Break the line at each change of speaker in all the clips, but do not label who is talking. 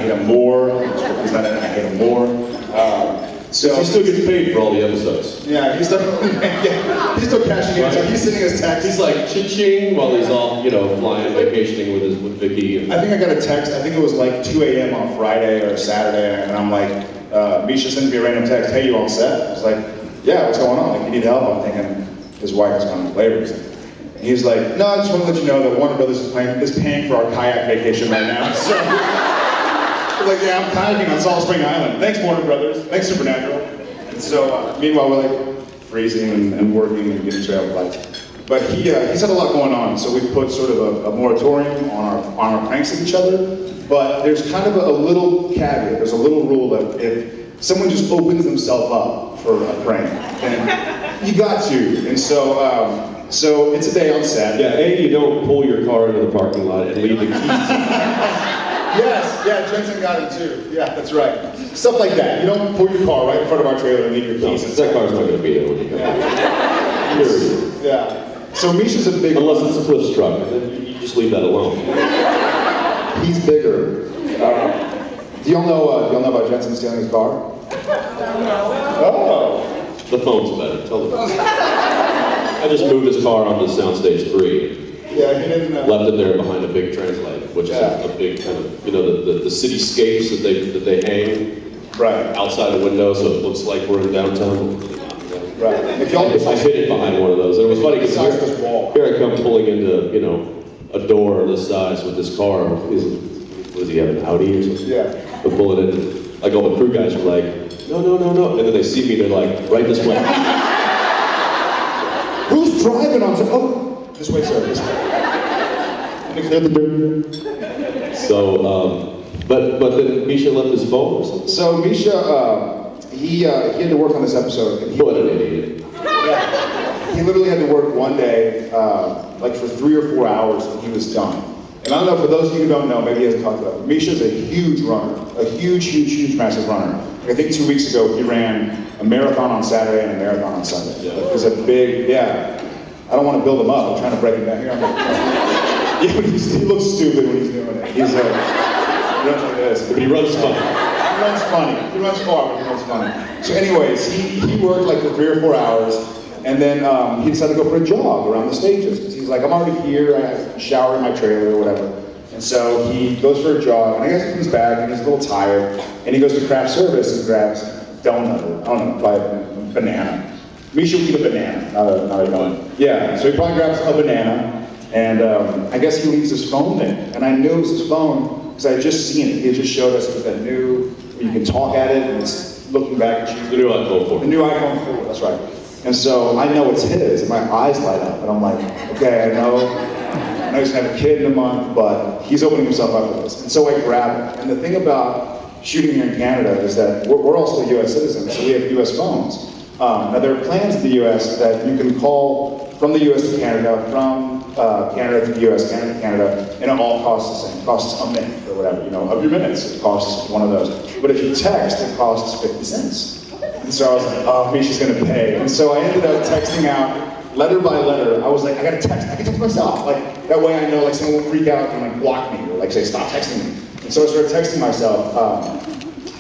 hate him more. He's not in it, I hate him more.
So he still gets paid for all the episodes.
Yeah, he's still cashing in. So he's sending us texts.
He's like cha-ching while he's off, flying, vacationing with Vicky.
I think I got a text. I think it was like 2 a.m. on Friday or Saturday, and I'm like, Misha sends me a random text. Hey, you all set? I was like, yeah, what's going on? Like, you need help? I'm thinking his wife is going to labor. He's like, no, I just want to let you know that Warner Brothers is paying for our kayak vacation right now. So, I'm like, yeah, I'm kayaking on Salt Spring Island. Thanks, Warner Brothers. Thanks, Supernatural. And so, meanwhile, we're like freezing and working and getting travel flights. But he's had a lot going on, so we put sort of a moratorium on our pranks at each other. But there's kind of a little caveat. There's a little rule that if someone just opens themselves up for a prank, then you got to. And so it's a day on set.
Yeah, you don't pull your car into the parking lot and leave the keys.
Yes, yeah, Jensen got it too. Yeah, that's right. Stuff like that. You don't pull your car right in front of our trailer and leave your keys.
No, that car's not going to be there when you come back.
Yeah. So Misha's a big...
Unless it's a push truck, you just leave that alone.
He's bigger. Do y'all know about Jensen stealing his car? Oh.
The phone's better. Tell them. I just moved his car onto Soundstage 3.
Yeah, he didn't.
Left it there behind a big translate, which is a big kind of, the cityscapes that they hang outside the window, so it looks like we're in downtown.
Right.
I hid it behind one of those. And it was funny because here I come pulling into, a door this size with this car. Does he have an Audi or something?
Yeah.
But pulling in, like all the crew guys were like, no. And then they see me, they're like, right this way.
Who's driving on? Oh. This way, sir. This way.
So, but then Misha left his phone or something?
So Misha, he had to work on this episode. And
what an idiot.
Yeah, he literally had to work one day, like for 3 or 4 hours, and he was done. And I don't know, for those of you who don't know, maybe he hasn't talked about it, Misha's a huge runner. A huge, massive runner. I think 2 weeks ago, he ran a marathon on Saturday and a marathon on Sunday.
Yeah.
It was a big, I don't want to build him up. I'm trying to break him down here. He looks stupid when he's doing it. He runs like this.
But he runs funny.
He runs funny. He runs far, but he runs funny. So anyways, he worked like for 3 or 4 hours, and then he decided to go for a jog around the stages. Because he's like, I'm already here, I have to shower in my trailer or whatever. And so he goes for a jog, and I guess he comes back, and he's a little tired, and he goes to craft service and grabs a donut, or I don't know, probably a banana. Misha would eat a banana, not a donut. Yeah, so he probably grabs a banana, and I guess he leaves his phone there. And I knew it was his phone, because I had just seen it. He had just showed us with that new, where you can talk at it, and it's looking back at you.
The new iPhone 4.
The new iPhone 4, that's right. And so I know it's his, and my eyes light up, and I'm like, okay, I know he's gonna have a kid in a month, but he's opening himself up for this. And so I grab it. And the thing about shooting here in Canada is that we're also US citizens, so we have US phones. Now there are plans in the US that you can call from the US to Canada, from Canada to the US, Canada to Canada, and it all costs the same. It costs a minute or whatever, of your minutes, it costs one of those. But if you text, it costs 50 cents. And so I was like, oh, Misha's gonna pay. And so I ended up texting out letter by letter. I was like, I can text myself. Like, that way I know like someone will freak out and like block me or like say, stop texting me. And so I started texting myself,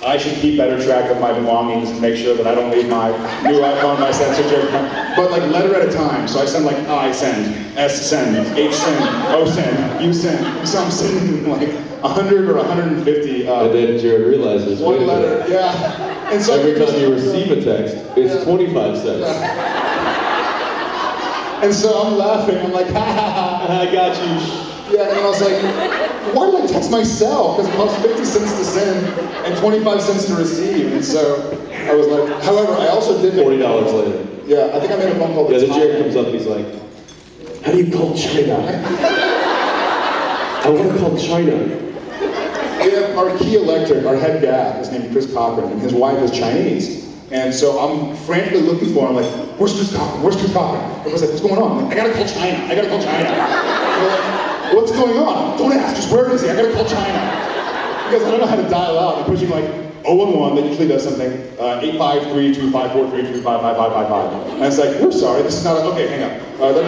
I should keep better track of my belongings and make sure that I don't leave my new iPhone, my sensor, but like letter at a time. So I send like I send, S send, H send, O send, U send. So I'm sending like 100 or 150.
And then Jared realizes,
one letter, yeah. And so
every time you receive a text, it's 25 cents.
Yeah. And so I'm laughing. I'm like, ha ha ha,
I got you.
Yeah, and I was like, why did I text myself? Because it costs 50 cents to send and 25 cents to receive. And so I was like, however, I also did make
$40 later.
Yeah, I think I made a phone call.
Yeah, then Jared comes up and he's like, how do you call China? I want to call China.
We have our key electric, our head guy, his name is Chris Cochran, and his wife is Chinese. And so I'm frantically looking for him, like, where's Chris Cochran? Where's Chris Cochran? Everyone's like, what's going on? I'm like, I gotta call China. I gotta call China. They're like, what's going on? Don't ask, just where is he? I gotta call China. Because I don't know how to dial out. I'm pushing like 011, that usually does something, 853-254-335-5555. And it's like, we're sorry, this is not, okay, hang up. Finally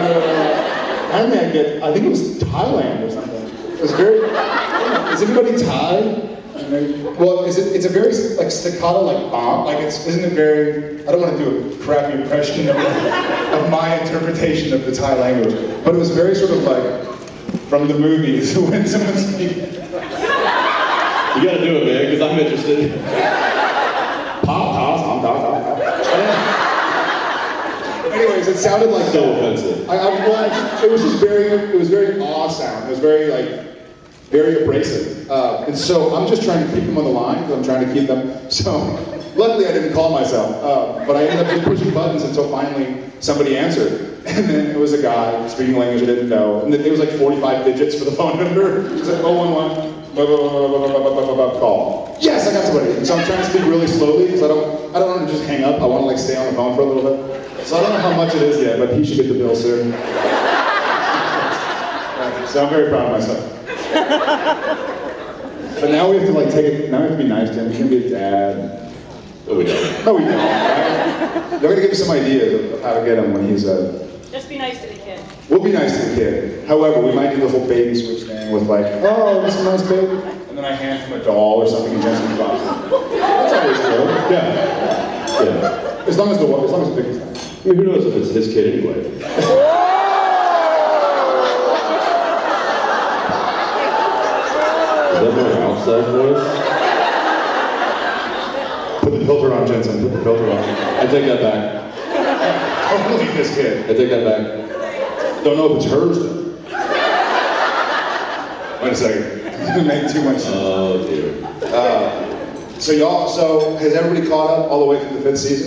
I think it was Thailand or something. It was very, is anybody Thai? Well, it's a very like staccato, like bomb. Like isn't it very? I don't want to do a crappy impression of my interpretation of the Thai language, but it was very sort of like from the movies when someone's speaking.
You gotta do it, man, because I'm interested.
Anyways, it sounded like
so offensive.
It was just it was very awe sound. It was very very abrasive. And so I'm just trying to keep them on the line because I'm trying to keep them. So luckily I didn't call myself, but I ended up just pushing buttons until finally somebody answered. And then it was a guy speaking language I didn't know. And then it was like 45 digits for the phone number. It was like 011. Call. Yes, I got somebody. So I'm trying to speak really slowly because I don't want to just hang up. I want to like stay on the phone for a little bit. So I don't know how much it is yet, but he should get the bill soon. So I'm very proud of myself. But now we have to like take it. Now we have to be nice to him. He's gonna be a dad.
No, we don't.
No, we don't. They're gonna give us some ideas of how to get him when he's
Just be nice to the kid.
We'll be nice to the kid. However, we might do the whole baby switch thing with like, oh, this is a nice baby. And then I hand him a doll or something and Jensen drops it. That's always cool. Yeah. As long as the big is nice.
I mean, who knows if it's his kid anyway? Is that my outside voice?
Put the filter on, Jensen. Put the filter on.
I take that back.
Only this kid.
I take that back.
Don't know if it's hers though. Wait a second. You make too much.
Oh dear.
So has everybody caught up all the way through the 5th season?